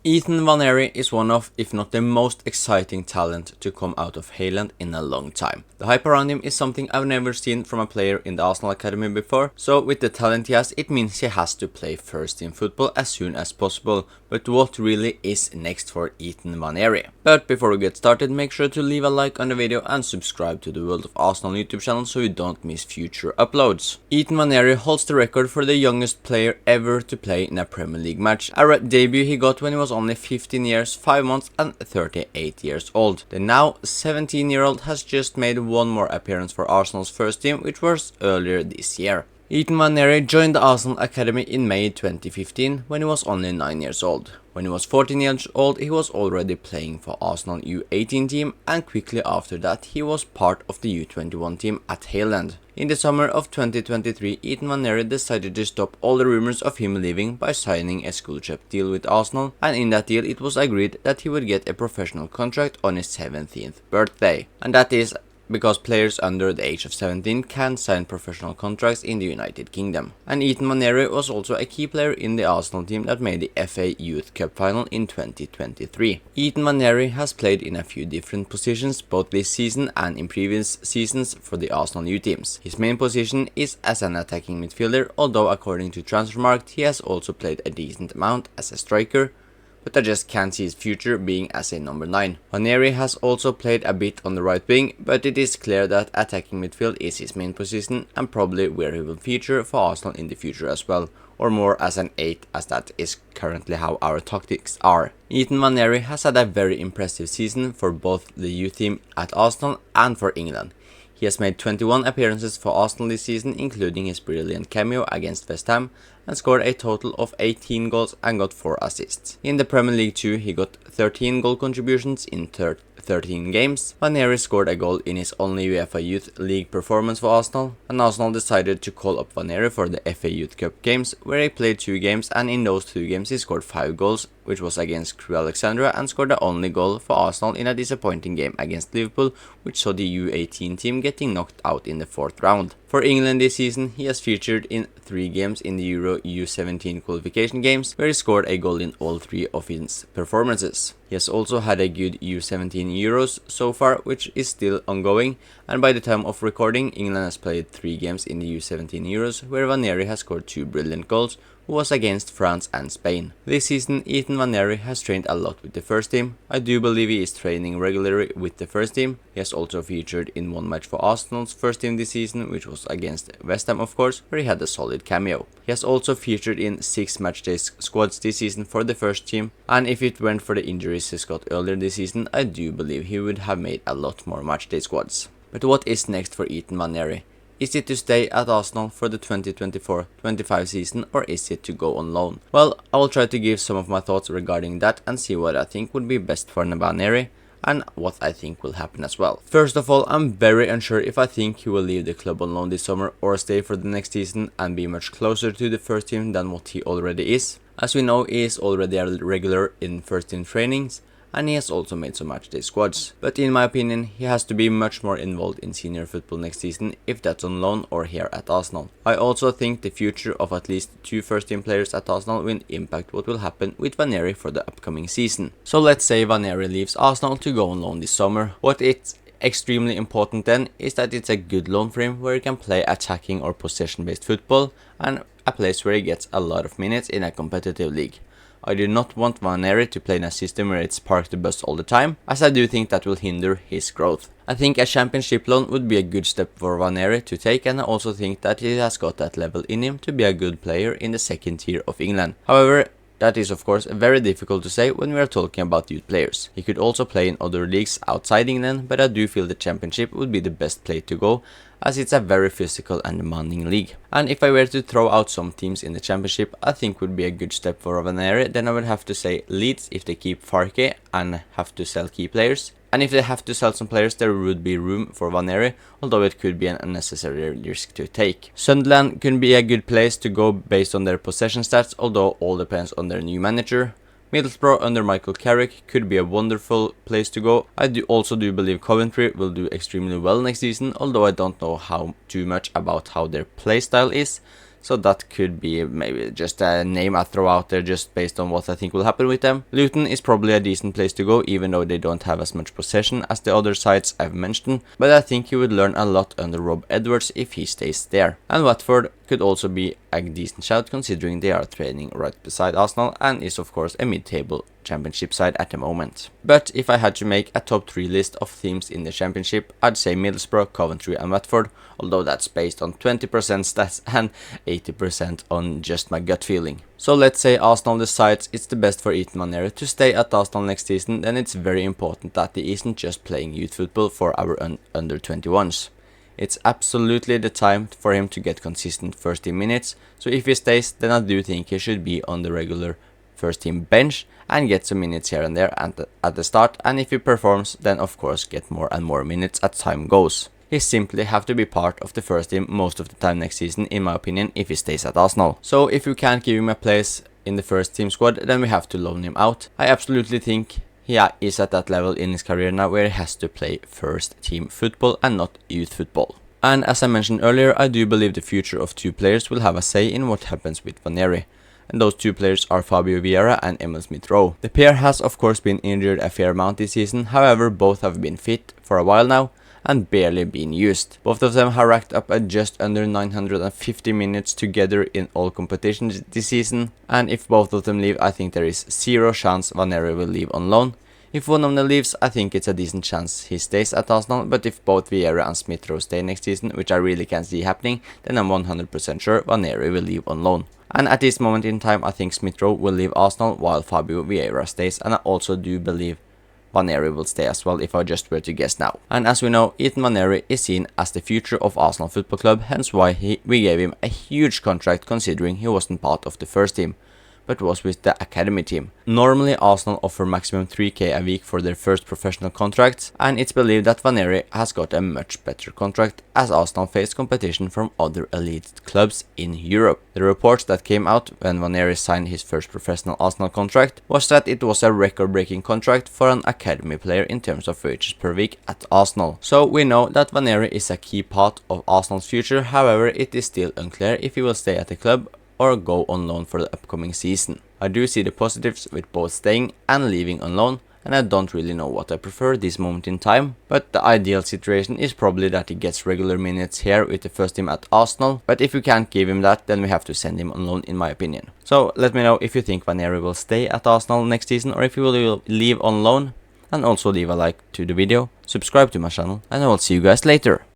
Ethan Nwaneri is one of, if not the most exciting talent to come out of Highland in a long time. The hype around him is something I've never seen from a player in the Arsenal Academy before, so with the talent he has, it means he has to play first team football as soon as possible. But what really is next for Ethan Nwaneri? But before we get started, make sure to leave a like on the video and subscribe to the World of Arsenal YouTube channel so you don't miss future uploads. Ethan Nwaneri holds the record for the youngest player ever to play in a Premier League match, a debut he got when he was only 15 years, 5 months and 38 years old. The now 17-year-old has just made one more appearance for Arsenal's first team, which was earlier this year. Ethan Nwaneri joined the Arsenal Academy in May 2015 when he was only 9 years old. When he was 14 years old, he was already playing for Arsenal U18 team, and quickly after that he was part of the U21 team at Highland. In the summer of 2023, Ethan Nwaneri decided to stop all the rumors of him leaving by signing a scholarship deal with Arsenal, and in that deal it was agreed that he would get a professional contract on his 17th birthday. And that is because players under the age of 17 can sign professional contracts in the United Kingdom. And Ethan Nwaneri was also a key player in the Arsenal team that made the FA Youth Cup final in 2023. Ethan Nwaneri has played in a few different positions both this season and in previous seasons for the Arsenal U teams. His main position is as an attacking midfielder, although according to Transfermarkt he has also played a decent amount as a striker, but I just can't see his future being as a number 9. Nwaneri has also played a bit on the right wing, but it is clear that attacking midfield is his main position and probably where he will feature for Arsenal in the future as well, or more as an 8, as that is currently how our tactics are. Ethan Nwaneri has had a very impressive season for both the youth team at Arsenal and for England. He has made 21 appearances for Arsenal this season, including his brilliant cameo against West Ham, and scored a total of 18 goals and got 4 assists. In the Premier League too, he got 13 goal contributions in 13 games. Nwaneri scored a goal in his only UEFA Youth League performance for Arsenal, and Arsenal decided to call up Nwaneri for the FA Youth Cup games, where he played 2 games, and in those 2 games he scored 5 goals, which was against Crewe Alexandria, and scored the only goal for Arsenal in a disappointing game against Liverpool, which saw the U18 team getting knocked out in the 4th round. For England this season, he has featured in 3 games in the Euro U17 qualification games, where he scored a goal in all 3 of his performances. He has also had a good U17 Euros so far, which is still ongoing, and by the time of recording, England has played 3 games in the U17 Euros, where Nwaneri has scored 2 brilliant goals, who was against France and Spain. This season, Ethan Nwaneri has trained a lot with the first team. I do believe he is training regularly with the first team. He has also featured in 1 match for Arsenal's first team this season, which was against West Ham of course, where he had a solid cameo. He has also featured in 6 matchday squads this season for the first team, and if it weren't for the injuries he got earlier this season, I do believe he would have made a lot more matchday squads. But what is next for Ethan Nwaneri? Is it to stay at Arsenal for the 2024-25 season, or is it to go on loan? Well, I will try to give some of my thoughts regarding that and see what I think would be best for Nwaneri and what I think will happen as well. First of all, I'm very unsure if I think he will leave the club on loan this summer or stay for the next season and be much closer to the first team than what he already is. As we know, he is already a regular in first team trainings, and he has also made some matchday squads. But in my opinion, he has to be much more involved in senior football next season, if that's on loan or here at Arsenal. I also think the future of at least 2 first team players at Arsenal will impact what will happen with Nwaneri for the upcoming season. So let's say Nwaneri leaves Arsenal to go on loan this summer. What it's extremely important then is that it's a good loan for him, where he can play attacking or possession based football, and a place where he gets a lot of minutes in a competitive league. I do not want Nwaneri to play in a system where it's park the bus all the time, as I do think that will hinder his growth. I think a championship loan would be a good step for Nwaneri to take, and I also think that he has got that level in him to be a good player in the 2nd tier of England. However, that is of course very difficult to say when we are talking about youth players. He could also play in other leagues outside England, but I do feel the championship would be the best place to go, as it's a very physical and demanding league. And if I were to throw out some teams in the championship I think would be a good step for Nwaneri, then I would have to say Leeds if they keep Farke and have to sell key players. And if they have to sell some players, there would be room for Nwaneri, although it could be an unnecessary risk to take. Sunderland could be a good place to go based on their possession stats, although all depends on their new manager. Middlesbrough under Michael Carrick could be a wonderful place to go. I also do believe Coventry will do extremely well next season, although I don't know too much about how their playstyle is. so that could be maybe just a name I throw out there just based on what I think will happen with them. Luton is probably a decent place to go, even though they don't have as much possession as the other sides I've mentioned, but I think he would learn a lot under Rob Edwards if he stays there. And Watford could also be a decent shout considering they are training right beside Arsenal and is of course a mid-table championship side at the moment. But if I had to make a top 3 list of teams in the championship, I'd say Middlesbrough, Coventry and Watford, although that's based on 20% stats and 80% on just my gut feeling. So let's say Arsenal decides it's the best for Nwaneri to stay at Arsenal next season, then it's very important that he isn't just playing youth football for our under 21s. It's absolutely the time for him to get consistent first team minutes, so if he stays, then I do think he should be on the regular first team bench and get some minutes here and there at the start, and if he performs, then of course get more and more minutes as time goes. He simply have to be part of the first team most of the time next season, in my opinion, if he stays at Arsenal. So if you can't give him a place in the first team squad, then we have to loan him out. I absolutely think he is at that level in his career now where he has to play first team football and not youth football. And as I mentioned earlier, I do believe the future of 2 players will have a say in what happens with Nwaneri. And those 2 players are Fabio Vieira and Emil Smith-Rowe. The pair has of course been injured a fair amount this season, however both have been fit for a while now and barely been used. Both of them have racked up at just under 950 minutes together in all competitions this season, and if both of them leave, I think there is 0 chance Nwaneri will leave on loan. If one of them leaves, I think it's a decent chance he stays at Arsenal, but if both Vieira and Smith-Rowe stay next season, which I really can't see happening, then I'm 100% sure Nwaneri will leave on loan. And at this moment in time, I think Smith-Rowe will leave Arsenal while Fabio Vieira stays, and I also do believe Nwaneri will stay as well if I just were to guess now. And as we know, Nwaneri is seen as the future of Arsenal Football Club, hence why we gave him a huge contract considering he wasn't part of the first team, but was with the academy team. Normally Arsenal offer maximum 3k a week for their first professional contracts, and it's believed that Nwaneri has got a much better contract as Arsenal faced competition from other elite clubs in Europe. The reports that came out when Nwaneri signed his first professional Arsenal contract was that it was a record-breaking contract for an academy player in terms of wages per week at Arsenal. So we know that Nwaneri is a key part of Arsenal's future, however it is still unclear if he will stay at the club or go on loan for the upcoming season. I do see the positives with both staying and leaving on loan, and I don't really know what I prefer at this moment in time, but the ideal situation is probably that he gets regular minutes here with the first team at Arsenal, but if you can't give him that, then we have to send him on loan in my opinion. So let me know if you think Nwaneri will stay at Arsenal next season or if he will leave on loan, and also leave a like to the video, subscribe to my channel, and I will see you guys later.